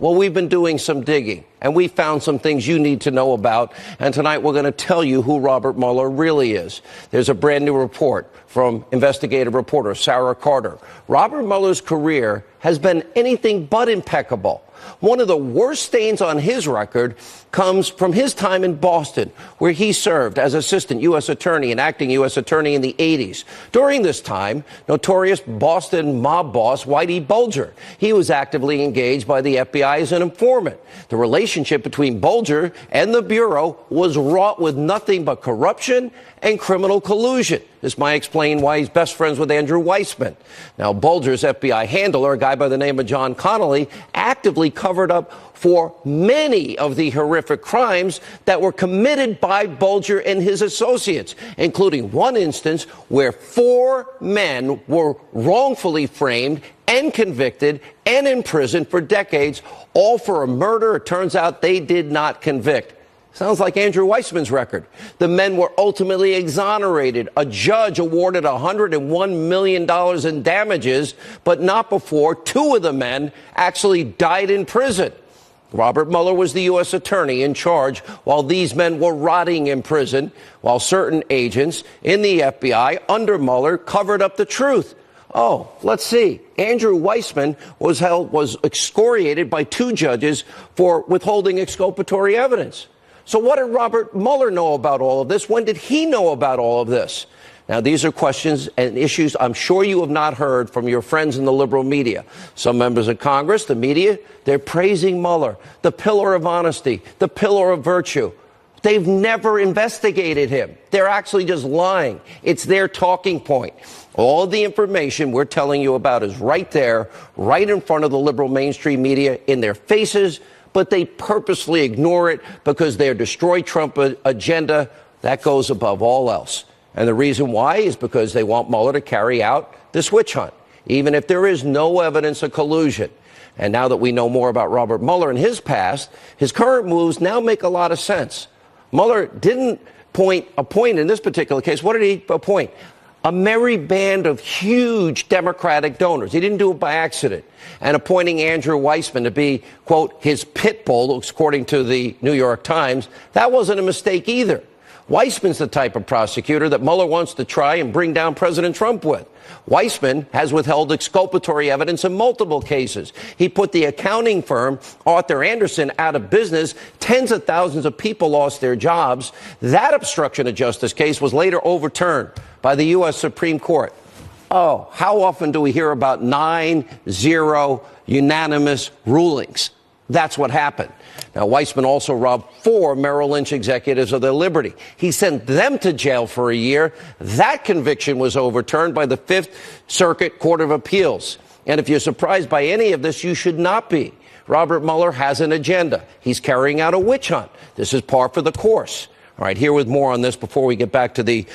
Well, we've been doing some digging, and we found some things you need to know about. And tonight we're going to tell you who Robert Mueller really is. There's a brand new report from investigative reporter Sarah Carter. Robert Mueller's career has been anything but impeccable. One of the worst stains on his record comes from his time in Boston, where he served as assistant U.S. attorney and acting U.S. attorney in the 80s. During this time, notorious Boston mob boss Whitey Bulger, he was actively engaged by the FBI as an informant. The relationship between Bulger and the Bureau was wrought with nothing but corruption and criminal collusion. This might explain why he's best friends with Andrew Weissman. Now, Bulger's FBI handler, a guy by the name of John Connolly, actively covered up for many of the horrific crimes that were committed by Bulger and his associates, including one instance where 4 men were wrongfully framed and convicted and imprisoned for decades, all for a murder it turns out they did not convict. Sounds like Andrew Weissman's record. The men were ultimately exonerated. A judge awarded $101 million in damages, but not before 2 of the men actually died in prison. Robert Mueller was the U.S. attorney in charge while these men were rotting in prison, while certain agents in the FBI under Mueller covered up the truth. Oh, let's see. Andrew Weissman was excoriated by 2 judges for withholding exculpatory evidence. So what did Robert Mueller know about all of this? When did he know about all of this? Now, these are questions and issues I'm sure you have not heard from your friends in the liberal media. Some members of Congress, the media, they're praising Mueller, the pillar of honesty, the pillar of virtue. They've never investigated him. They're actually just lying. It's their talking point. All the information we're telling you about is right there, right in front of the liberal mainstream media, in their faces, but they purposely ignore it because their destroy Trump agenda, that goes above all else. And the reason why is because they want Mueller to carry out this witch hunt, even if there is no evidence of collusion. And now that we know more about Robert Mueller and his past, his current moves now make a lot of sense. Mueller didn't appoint in this particular case. What did he appoint? A merry band of huge Democratic donors. He didn't do it by accident. And appointing Andrew Weissman to be, quote, his pit bull, according to the New York Times, that wasn't a mistake either. Weissman's the type of prosecutor that Mueller wants to try and bring down President Trump with. Weissman has withheld exculpatory evidence in multiple cases. He put the accounting firm Arthur Andersen out of business. Tens of thousands of people lost their jobs. That obstruction of justice case was later overturned by the U.S. Supreme Court. Oh, how often do we hear about 9-0 unanimous rulings? That's what happened. Now, Weissman also robbed 4 Merrill Lynch executives of their liberty. He sent them to jail for a year. That conviction was overturned by the 5th Circuit Court of Appeals. And if you're surprised by any of this, you should not be. Robert Mueller has an agenda. He's carrying out a witch hunt. This is par for the course. All right, here with more on this before we get back to the